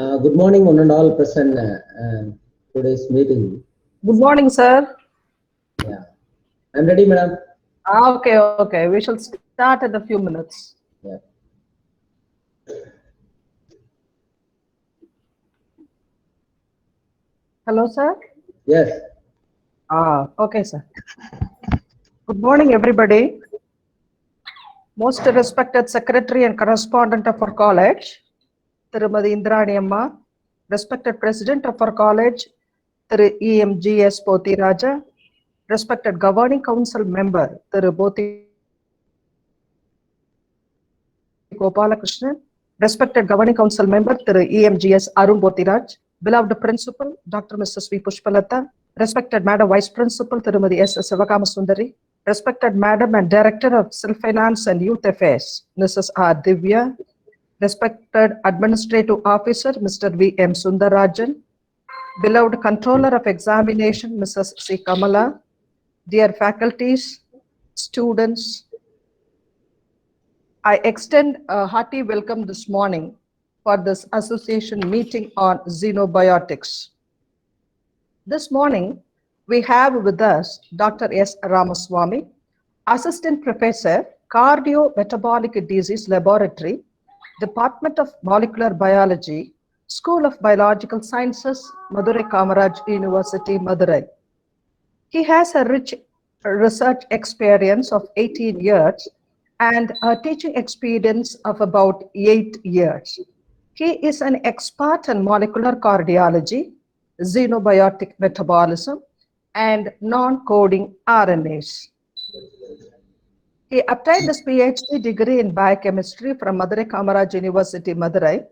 Good morning, one and all present today's meeting. Good morning, sir. Yeah, I'm ready, madam. Okay. We shall start in a few minutes. Yeah. Hello, sir. Yes. Okay, sir. Good morning, everybody. Most respected Secretary and Correspondent of our college, Tirumadi Indrani Amma, respected President of our college, Thiru EMGS Poti Raja, respected Governing Council Member, Thiru Poti Gopalakrishnan, respected Governing Council Member, Thiru EMGS Arun Botiraj, beloved Principal, Dr. Mrs. V. Pushpalata, respected Madam Vice Principal, Tirumadi S. Sivakama Sundari, respected Madam and Director of Self-Finance and Youth Affairs, Mrs. R. Divya, respected Administrative Officer, Mr. V. M. Sundarajan, beloved Controller of Examination, Mrs. C. Kamala, dear faculties, students, I extend a hearty welcome this morning for this association meeting on xenobiotics. This morning, we have with us Dr. S. Ramaswamy, Assistant Professor, Cardiometabolic Disease Laboratory, Department of Molecular Biology, School of Biological Sciences, Madurai Kamaraj University, Madurai. He has a rich research experience of 18 years and a teaching experience of about 8 years. He is an expert in molecular cardiology, xenobiotic metabolism, and non-coding RNAs. He obtained his PhD degree in biochemistry from Madurai Kamaraj University, Madurai.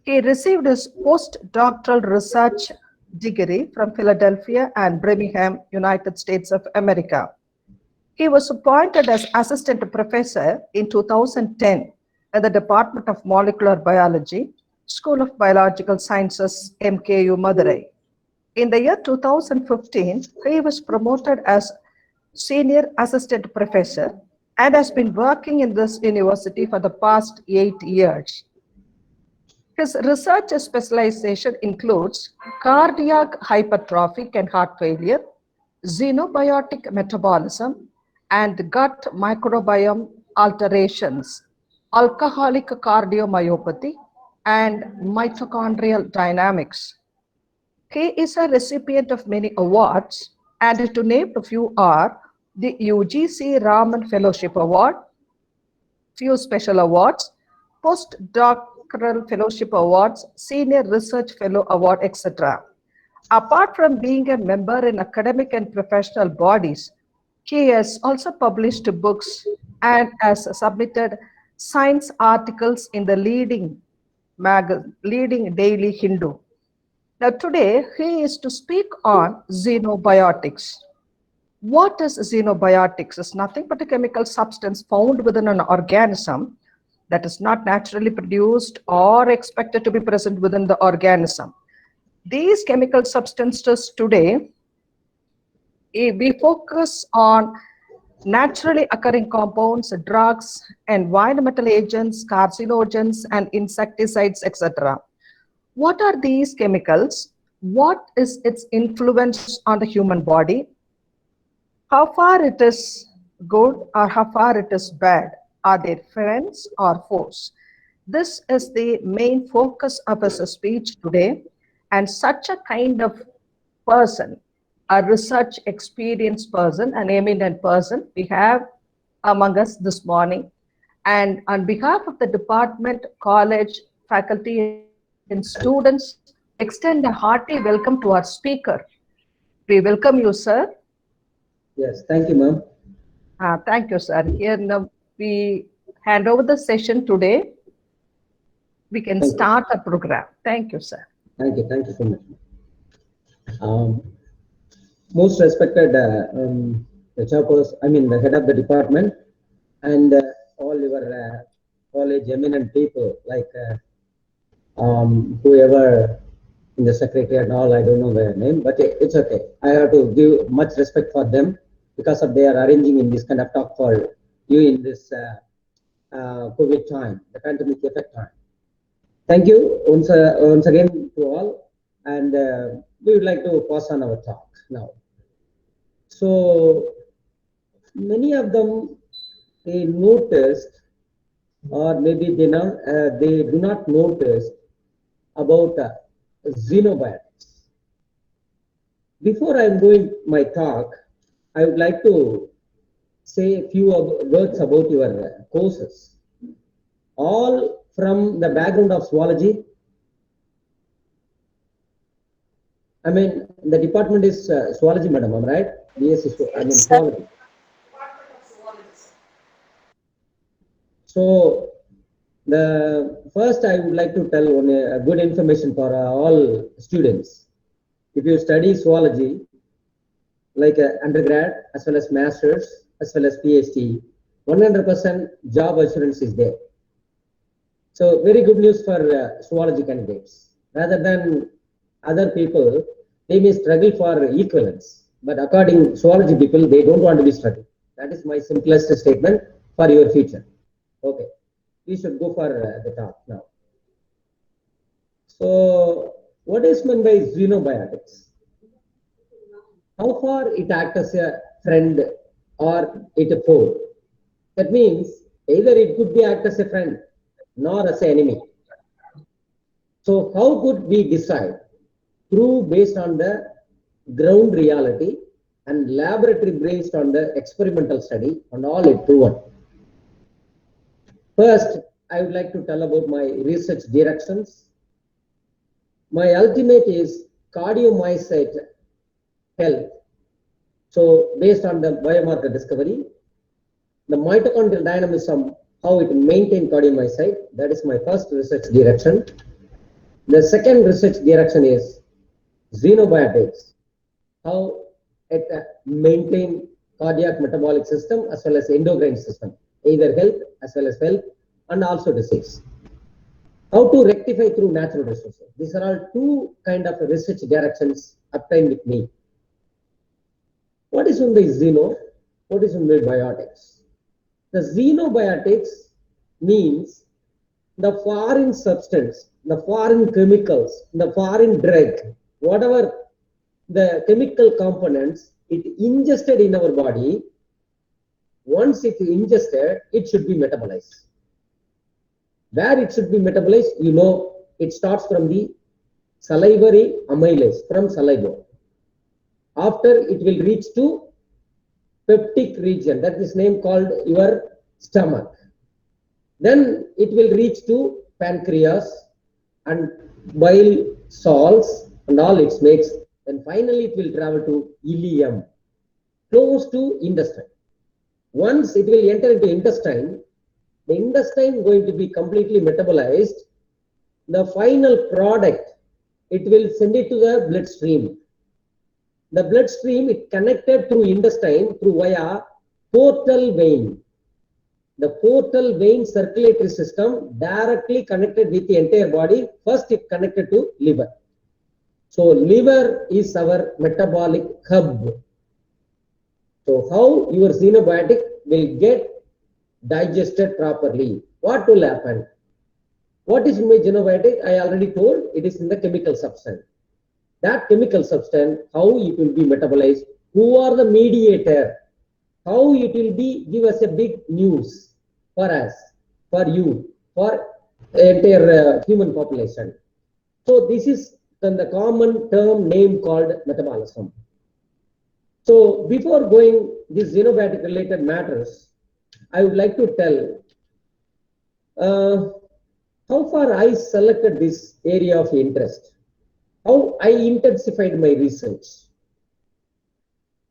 He received his postdoctoral research degree from Philadelphia and Birmingham, United States of America. He was appointed as assistant professor in 2010 at the Department of Molecular Biology, School of Biological Sciences, MKU Madurai. In the year 2015, he was promoted as senior assistant professor and has been working in this university for the past 8 years. His research specialization includes cardiac hypertrophic and heart failure, xenobiotic metabolism, and gut microbiome alterations, alcoholic cardiomyopathy, and mitochondrial dynamics. He is a recipient of many awards, and to name a few are the UGC Raman Fellowship Award, few special awards, postdoctoral fellowship awards, senior research fellow award, etc. Apart from being a member in academic and professional bodies, he has also published books and has submitted science articles in the leading daily Hindu. Now today, he is to speak on xenobiotics. What is xenobiotics? It's nothing but a chemical substance found within an organism that is not naturally produced or expected to be present within the organism. These chemical substances today, we focus on naturally occurring compounds, drugs, environmental agents, carcinogens, and insecticides, etc. What are these chemicals? What is its influence on the human body? How far it is good or how far it is bad? Are they friends or foes? This is the main focus of his speech today, and such a kind of person, a research experienced person, an eminent person, we have among us this morning. And on behalf of the department, college, faculty, and students, we extend a hearty welcome to our speaker. We welcome you, sir. Yes. Thank you, ma'am. Thank you, sir. Here now we hand over the session today. We can start the program. Thank you, sir. Thank you. Thank you so much. Most respected the chairperson, the head of the department, and all your college eminent people like whoever in the secretary and all, I don't know their name, but it's okay. I have to give much respect for them because of they are arranging in this kind of talk for you in this COVID time, the pandemic effect time. Thank you once again to all, and we would like to pass on our talk now. So many of them, they noticed, or maybe they do not notice about xenobiotics. Before I am going my talk, I would like to say a few words about your courses. All from the background of zoology. I mean, the department is zoology, madam, am I right? BSc, I mean, zoology. So, the first I would like to tell one good information for all students. If you study zoology, like undergrad as well as masters as well as PhD, 100% job assurance is there. So very good news for zoology candidates. Rather than other people, they may struggle for equivalence. But according zoology people, they don't want to be struggling. That is my simplest statement for your future. Okay, we should go for the talk now. So what is meant by xenobiotics? How far it acts as a friend or it a foe? That means either it could be act as a friend nor as an enemy. So how could we decide? Through based on the ground reality and laboratory based on the experimental study and all it proven. First, I would like to tell about my research directions. My ultimate is cardiomyocyte health. So based on the biomarker discovery, the mitochondrial dynamism, how it maintains cardiomyocyte, that is my first research direction. The second research direction is xenobiotics, how it maintain cardiac metabolic system as well as endocrine system, either health as well as wealth and also disease. How to rectify through natural resources. These are all two kind of research directions obtained with me. What is on the xeno? What is on the biotics? The xenobiotics means the foreign substance, the foreign chemicals, the foreign drug, whatever the chemical components it ingested in our body, once it ingested, it should be metabolized. Where it should be metabolized, you know, it starts from the salivary amylase, from saliva. After it will reach to peptic region, that is name called your stomach. Then it will reach to pancreas and bile salts and all it makes. And finally it will travel to ileum, close to intestine. Once it will enter into intestine, the intestine going to be completely metabolized. The final product, it will send it to the bloodstream. The bloodstream is connected through intestine through via portal vein. The portal vein circulatory system directly connected with the entire body. First it connected to liver. So liver is our metabolic hub. So how your xenobiotic will get digested properly? What will happen? What is my xenobiotic? I already told it is in the chemical substance. That chemical substance, how it will be metabolized, who are the mediator, how it will be give us a big news for us, for you, for entire human population. So this is the common term name called metabolism. So before going these xenobiotic related matters, I would like to tell how far I selected this area of interest, how I intensified my research.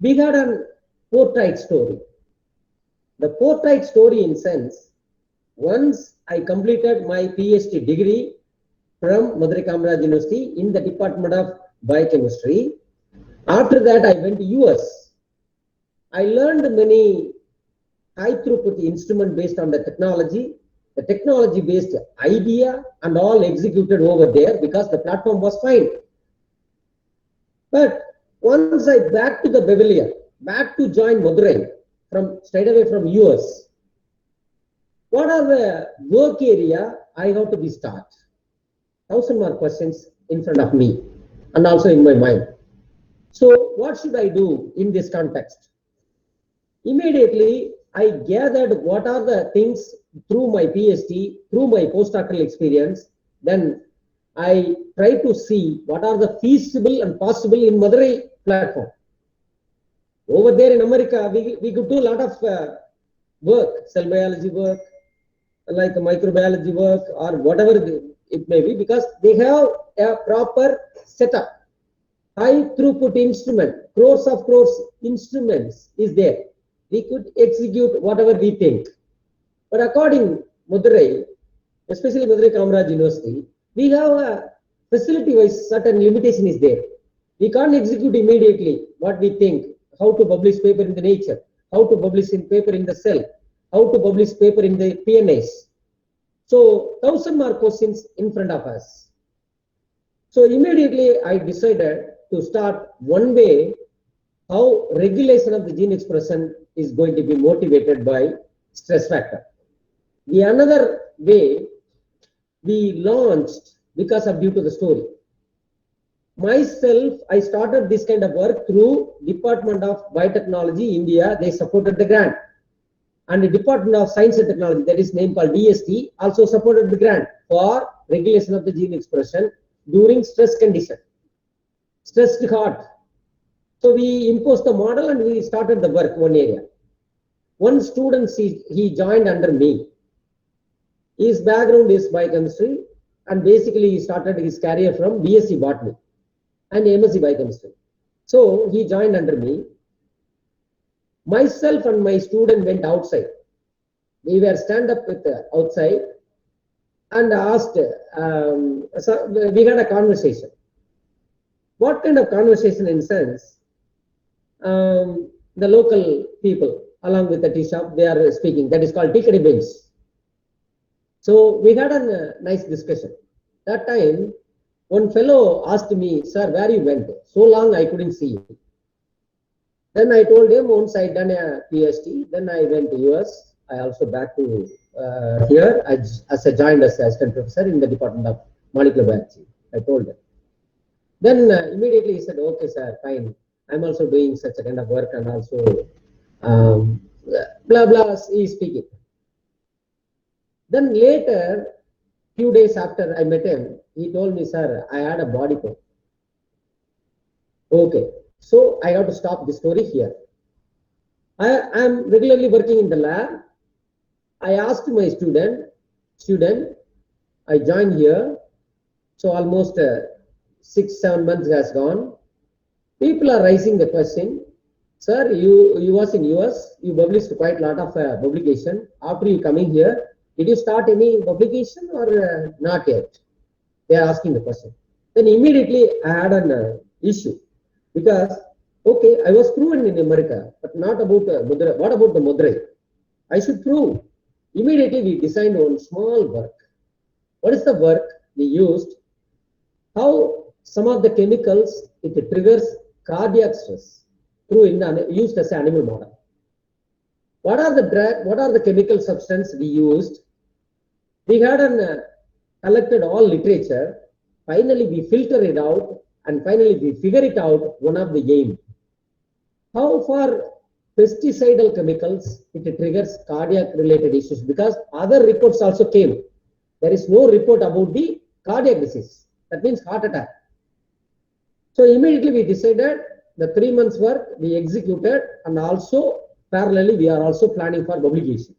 We had a fortnight story. The fortnight story in sense, once I completed my PhD degree from Madurai Kamaraj University in the Department of Biochemistry. After that, I went to US. I learned many high throughput instrument based on the technology based idea and all executed over there because the platform was fine. But once I back to the Pavilion, back to join Madurai from straight away from US, what are the work area I have to be start? 1,000 mark questions in front of me and also in my mind. So what should I do in this context? Immediately, I gathered what are the things through my PhD, through my postdoctoral experience. Then I try to see what are the feasible and possible in Madurai platform. Over there in America, we could do a lot of work, cell biology work, like microbiology work or whatever it may be, because they have a proper setup. High throughput instrument, crores of crores instruments is there. We could execute whatever we think. But according Madurai, especially Madurai Kamaraj University, we have a facility-wise certain limitation is there. We can't execute immediately what we think, how to publish paper in the Nature, how to publish in paper in the Cell, how to publish paper in the PNAS. So 1,000 mark questions in front of us. So immediately I decided to start one way how regulation of the gene expression is going to be motivated by stress factor. The another way we launched because of due to the story. Myself, I started this kind of work through Department of Biotechnology, India. They supported the grant. And the Department of Science and Technology, that is named called DST, also supported the grant for regulation of the gene expression during stress condition, stressed heart. So we imposed the model and we started the work one area. One student, he joined under me. His background is biochemistry, and basically he started his career from BSc Botany and MSc Biochemistry. So he joined under me. Myself and my student went outside. We were stand up with outside and asked, so we had a conversation. What kind of conversation in sense? The local people along with the tea shop, they are speaking. That is called tea kadai bench. So we had a nice discussion. That time, one fellow asked me, sir, where you went? So long I couldn't see you. Then I told him once I done a PhD, then I went to US. I also back to here as I joined as assistant professor in the Department of Molecular Biology. I told him. Then immediately he said, okay, sir, fine. I'm also doing such a kind of work and also blah, blah, he is speaking. Then later, few days after I met him, he told me, sir, I had a body pain. Okay, so I have to stop the story here. I am regularly working in the lab. I asked my student, I joined here. So almost 6-7 months has gone. People are raising the question, sir, you was in US, you published quite a lot of publication. After you coming here, did you start any publication or not yet? They are asking the question. Then immediately I had an issue because, okay, I was proven in America, but not about Madurai. What about the Madurai? I should prove. Immediately we designed one small work. What is the work we used? How some of the chemicals, it triggers cardiac stress through used as an animal model. What are the chemical substance we used? We had collected all literature. Finally, we filter it out and finally we figure it out one of the aim. How for pesticidal chemicals, it triggers cardiac related issues because other reports also came. There is no report about the cardiac disease. That means heart attack. So immediately we decided the 3 months work we executed and also parallelly we are also planning for publication.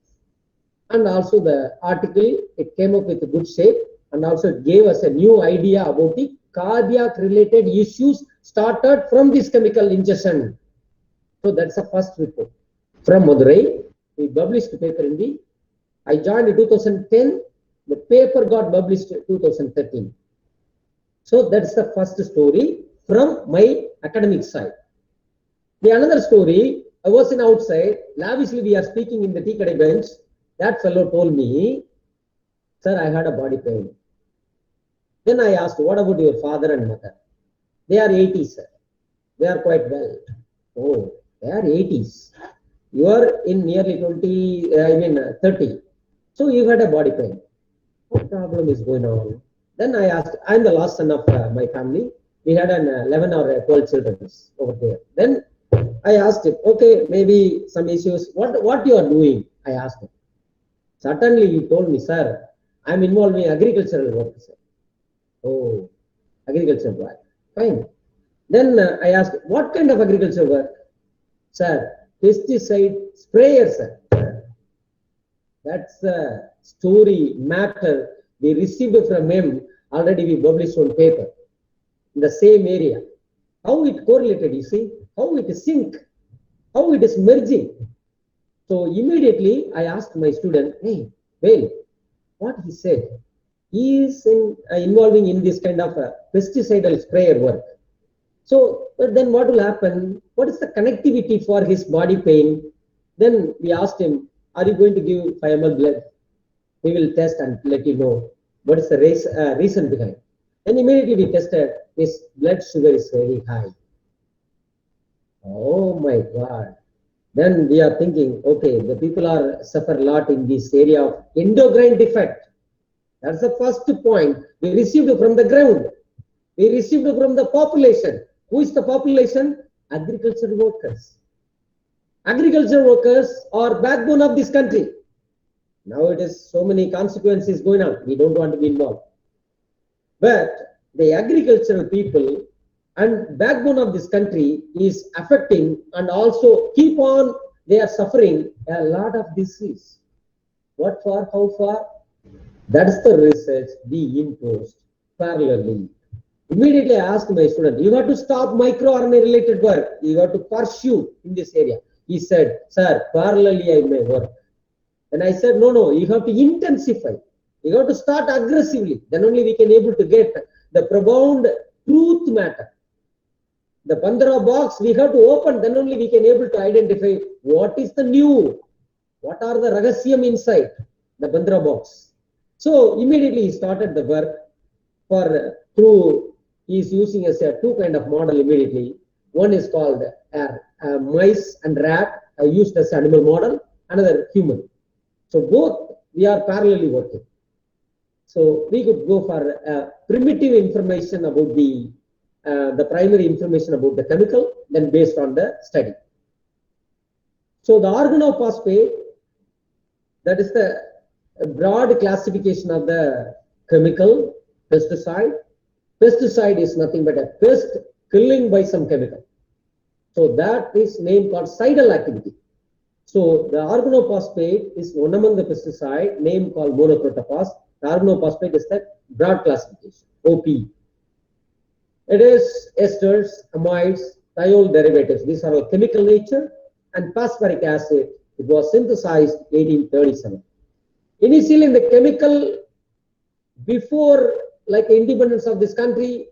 And also the article, it came up with a good shape and also it gave us a new idea about the cardiac related issues started from this chemical ingestion. So that's the first report. From Madurai, we published the paper in I joined in 2010, the paper got published in 2013. So that's the first story from my academic side. The another story, I was in outside, lavishly we are speaking in the tea kadai bench. That fellow told me, sir, I had a body pain. Then I asked, what about your father and mother? They are 80s, sir. They are quite well. Oh, they are 80s. You are in nearly 30. So you had a body pain. What problem is going on? Then I asked, I'm the last son of my family. We had an 11 or 12 children over there. Then I asked him, okay, maybe some issues. What you are doing? I asked him. Suddenly he told me, sir, I'm involved in agricultural work, sir. Oh, agricultural work. Fine. Then I asked, what kind of agriculture work? Sir, pesticide sprayer, sir. That's the story, matter we received from him. Already we published on paper in the same area. How it correlated, you see, how it is sync, how it is merging. So immediately I asked my student, hey, well, what he said, he is involving in this kind of pesticidal sprayer work. So but then what will happen? What is the connectivity for his body pain? Then we asked him, are you going to give 5 ml blood? We will test and let you know what is the reason behind. Then immediately we tested, his blood sugar is very high. Oh my God. Then we are thinking, okay, the people are suffer a lot in this area of endocrine defect. That's the first point. We received from the ground. We received from the population. Who is the population? Agriculture workers. Agriculture workers are backbone of this country. Now it is so many consequences going on. We don't want to be involved. But the agricultural people and backbone of this country is affecting, and also keep on, they are suffering a lot of disease. What for? How far? That's the research we imposed parallelly. Immediately I asked my student, you have to stop microRNA related work. You have to pursue in this area. He said, sir, parallelly I may work. And I said, no, you have to intensify. You have to start aggressively. Then only we can able to get the profound truth matter. The Pandora box we have to open, then only we can able to identify what is the new, what are the ragasyam inside the Pandora box. So immediately he started the work for through, he is using as a two kind of model immediately. One is called mice and rat, used as animal model, another human. So both we are parallelly working. So we could go for primitive information about the primary information about the chemical, then based on the study. So the organophosphate, that is the broad classification of the chemical pesticide. Pesticide is nothing but a pest killing by some chemical. So that is name called cidal activity. So the organophosphate is one among the pesticide, name called monoprotophos. The organophosphate is the broad classification, OP. It is esters, amides, thiol derivatives. These are of chemical nature, and phosphoric acid. It was synthesized 1837. Initially in the chemical, before like independence of this country,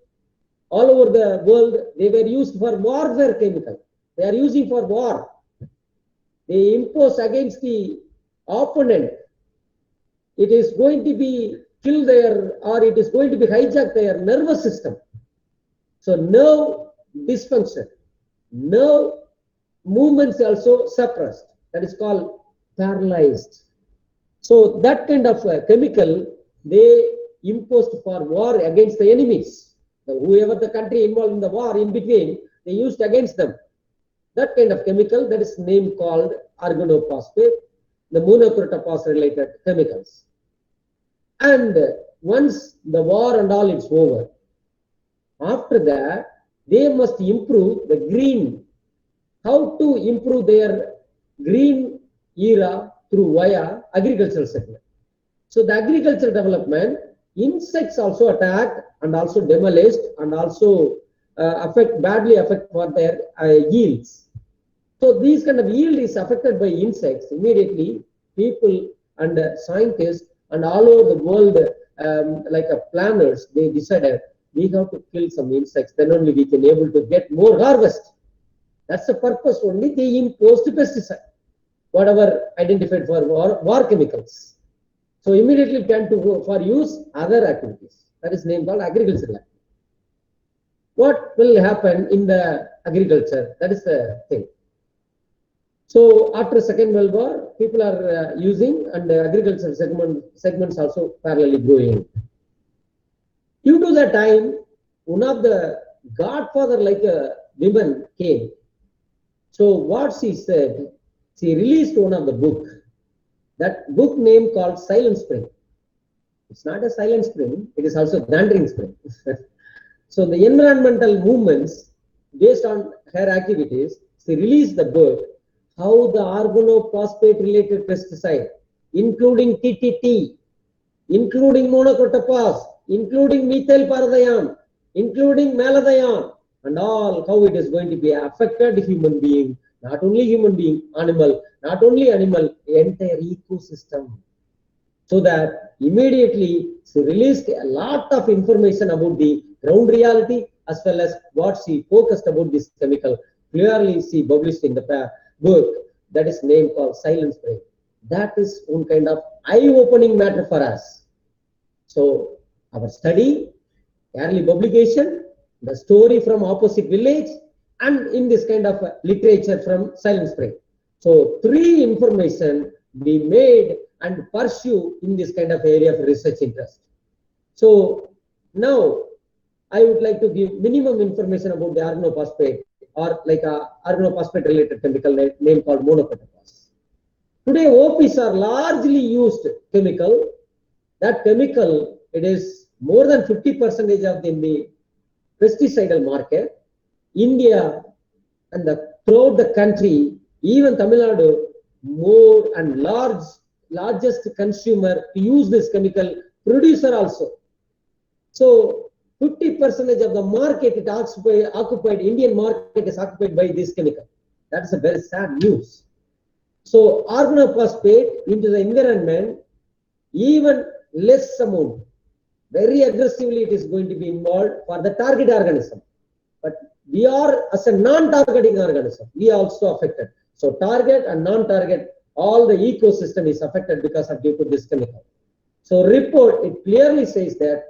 all over the world, they were used for warfare chemical. They are using for war. They impose against the opponent. It is going to be kill their, or it is going to be hijack their nervous system. So nerve dysfunction, nerve movements also suppressed. That is called paralyzed. So that kind of chemical they imposed for war against the enemies. Whoever the country involved in the war in between, they used against them. That kind of chemical, that is name called organophosphate, the monoprotophos related chemicals. And once the war and all is over, after that, they must improve the green. How to improve their green era through via agricultural segment. So the agricultural development, insects also attack and also demolished and also badly affect for their yields. So these kind of yield is affected by insects. Immediately, people and scientists and all over the world, planners, they decided we have to kill some insects. Then only we can able to get more harvest. That's the purpose only. They imposed pesticide, whatever identified for war chemicals. So immediately tend to go for use other activities. That is named called agricultural activity. What will happen in the agriculture? That is the thing. So after Second World War, people are using, and agricultural segments also parallelly growing. Due to the time, one of the godfather like a woman came. So what she said, she released one of the book. That book name called Silent Spring. It's not a silent spring, it is also thundering spring. So the environmental movements, based on her activities, she released the book, How the Organophosphate Related Pesticide, including TTT, including monocrotophos, including methyl parathion, including malathion, and all how it is going to be affected human being, not only human being, animal, not only animal, entire ecosystem. So that immediately she released a lot of information about the ground reality as well as what she focused about this chemical. Clearly, she published in the book that is named called Silent Spray. That is one kind of eye-opening matter for us. So our study, early publication, the story from opposite village, and in this kind of literature from Silent Spring. So three information we made and pursue in this kind of area of research interest. So now I would like to give minimum information about the organophosphate or like a organophosphate related chemical name called monocrotophos. Today OPs are largely used chemical. That chemical, it is more than 50% of the pesticidal market. India and throughout the country, even Tamil Nadu, more and largest consumer to use this chemical, producer also. So 50% of the market it occupied, Indian market is occupied by this chemical. That's a very sad news. So organophosphate into the environment, even less amount, very aggressively it is going to be involved for the target organism. But we are as a non-targeting organism, we are also affected. So target and non-target, all the ecosystem is affected because of due to this chemical. So report, it clearly says that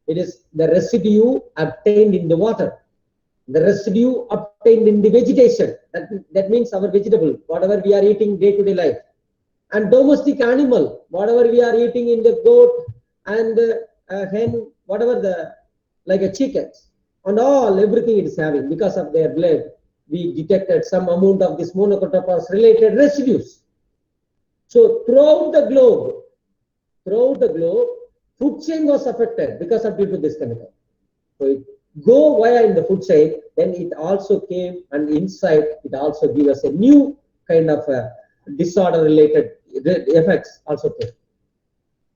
it is the residue obtained in the water, the residue obtained in the vegetation. That means our vegetable, whatever we are eating day-to-day life. And domestic animal, whatever we are eating in the goat and hen, whatever the, like a chickens, and all, everything it is having, because of their blood, we detected some amount of this monocrotophos related residues. So throughout the globe, food chain was affected because of due to this chemical. So it go via in the food chain, then it also came and inside it also give us a new kind of disorder related effects also came.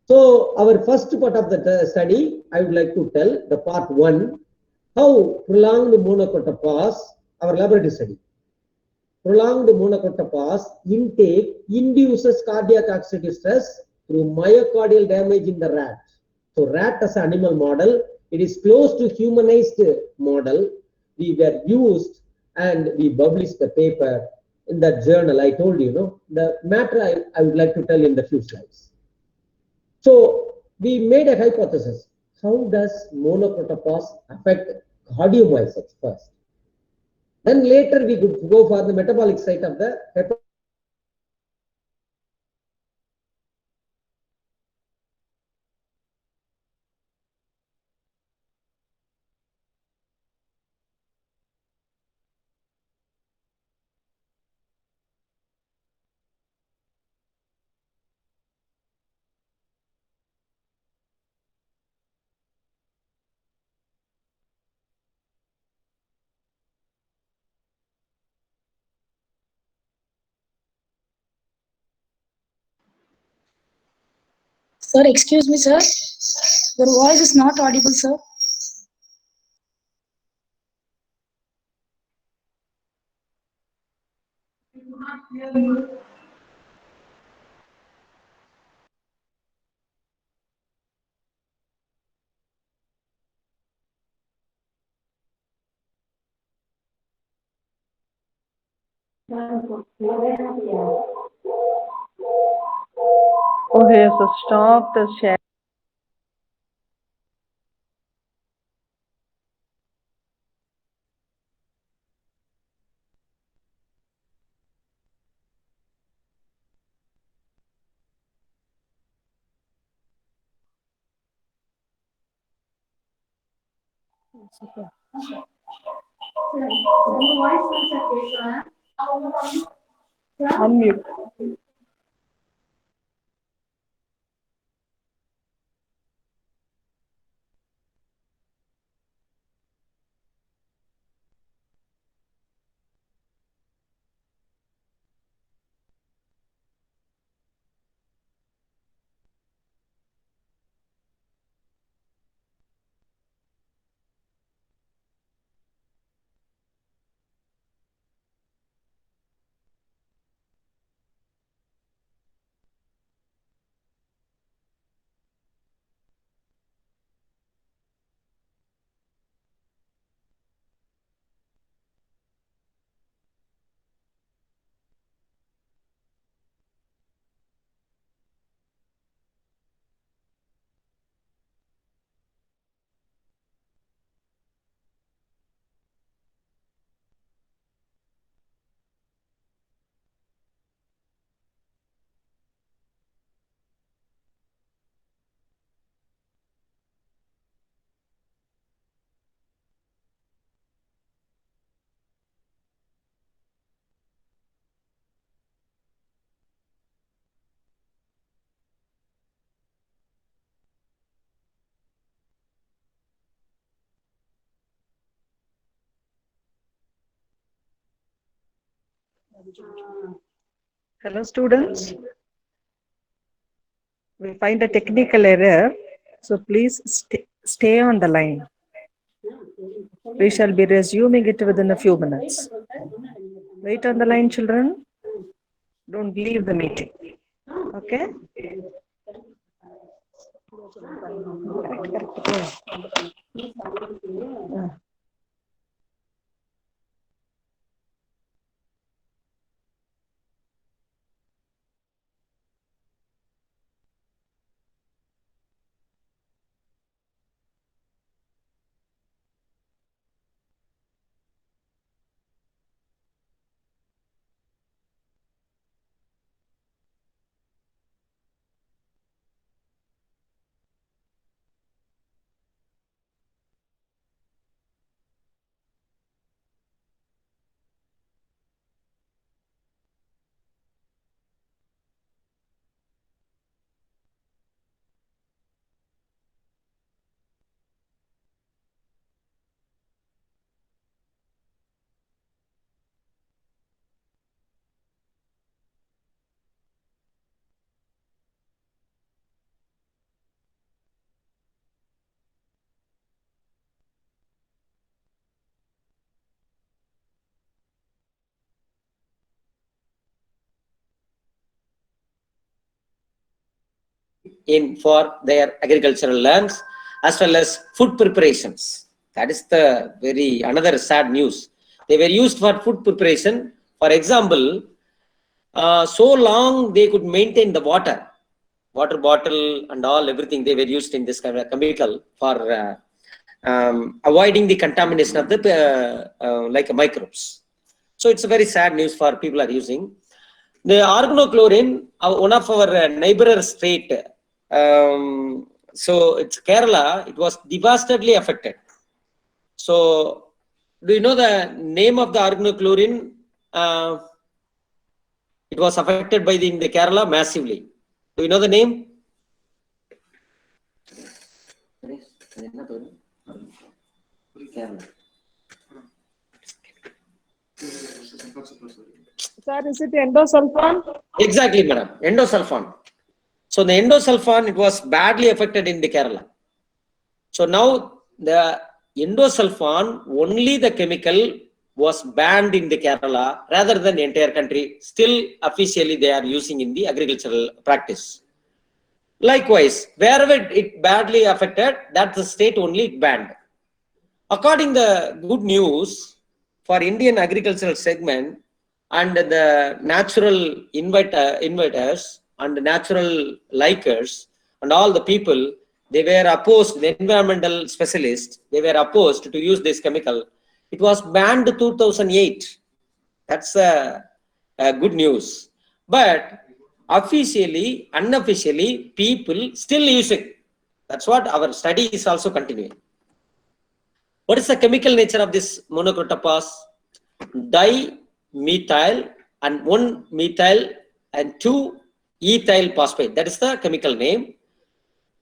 So our first part of the study, I would like to tell the part one, how prolonged monocrotophos, our laboratory study. Prolonged monocrotophos intake induces cardiac oxidative stress through myocardial damage in the rat. So rat as an animal model, it is close to humanized model. We were used and we published the paper in that journal. I told you, the matter I would like to tell in the few slides. So we made a hypothesis. How does monocrotophos affect cardiomyocytes first? Then later we could go for the metabolic site of the Sir, excuse me, sir. Your voice is not audible, sir. Okay, so stop the share. Unmute. Hello, students. We find a technical error, so please stay on the line. We shall be resuming it within a few minutes. Wait on the line, children. Don't leave the meeting. Okay? In for their agricultural lands as well as food preparations. That is the very another sad news. They were used for food preparation. For example, so long they could maintain the water bottle and all everything. They were used in this kind of chemical for avoiding the contamination of the like microbes. So it's a very sad news for people are using. The organochlorine, one of our neighbor state, so it's Kerala, it was devastatingly affected. So do you know the name of the organochlorine? It was affected by in the Kerala massively. Do you know the name? Sir, is it endosulfan? Exactly, madam. Endosulfan. So the endosulfan, it was badly affected in the Kerala. So now the endosulfan, only the chemical was banned in the Kerala rather than the entire country. Still officially they are using in the agricultural practice. Likewise, wherever it badly affected, that's the state only banned. According to the good news for Indian agricultural segment and the natural inviters and the natural likers and all the people, they were opposed, the environmental specialists, they were opposed to use this chemical. It was banned 2008. That's a good news. But officially, unofficially, people still using. That's what our study is also continuing. What is the chemical nature of this monocrotophos? Dimethyl and 1-methyl and 2-ethyl phosphate. That is the chemical name.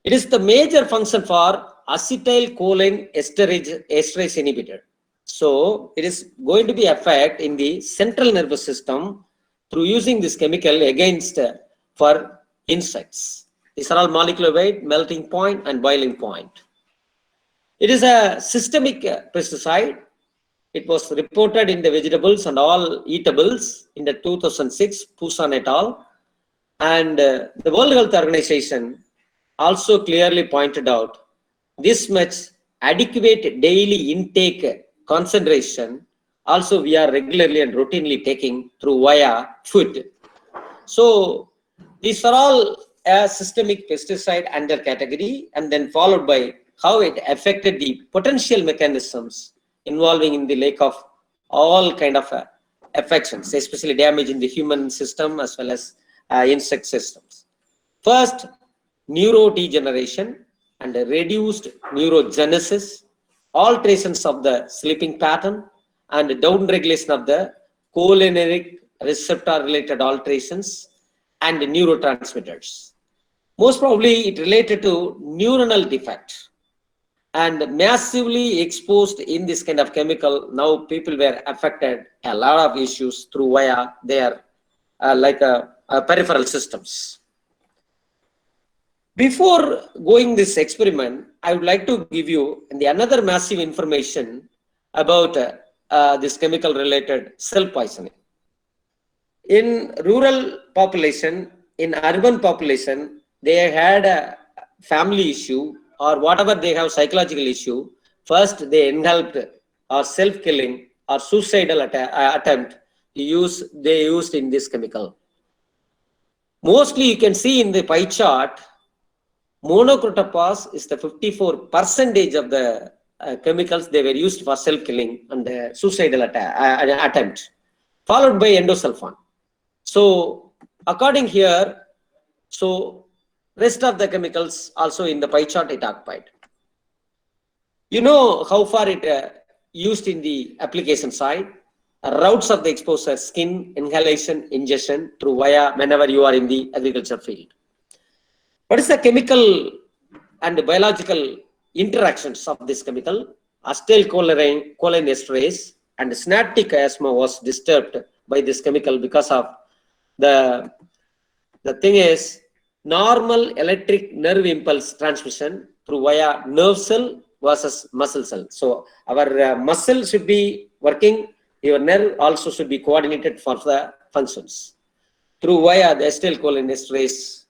It is the major function for acetylcholine esterase inhibitor. So it is going to be effect in the central nervous system through using this chemical against for insects. These are all molecular weight, melting point, and boiling point. It is a systemic pesticide. It was reported in the vegetables and all eatables in the 2006 Poussin et al. And the World Health Organization also clearly pointed out this much adequate daily intake concentration also we are regularly and routinely taking through via food. So these are all a systemic pesticide under category, and then followed by how it affected the potential mechanisms involving in the lake of all kind of affections, especially damage in the human system as well as insect systems. First, neurodegeneration and reduced neurogenesis, alterations of the sleeping pattern, and downregulation of the cholinergic receptor related alterations and neurotransmitters. Most probably it related to neuronal defect, and massively exposed in this kind of chemical. Now people were affected a lot of issues through via their peripheral systems. Before going this experiment, I would like to give you another massive information about this chemical related cell poisoning. In rural population, in urban population, they had a family issue or whatever they have psychological issue. First, they inhaled or self-killing or suicidal attempt. They used in this chemical. Mostly, you can see in the pie chart, monocrotophos is the 54% of the chemicals they were used for self-killing and suicidal attempt, followed by endosulfan. So according here, so rest of the chemicals also in the pie chart it occupied. You know how far it used in the application side, routes of the exposure, skin, inhalation, ingestion through via whenever you are in the agriculture field. What is the chemical and biological interactions of this chemical? Acetylcholine esterase and synaptic asthma was disturbed by this chemical because of the thing is normal electric nerve impulse transmission through via nerve cell versus muscle cell. So our muscle should be working, your nerve also should be coordinated for the functions through via the acetylcholine esterase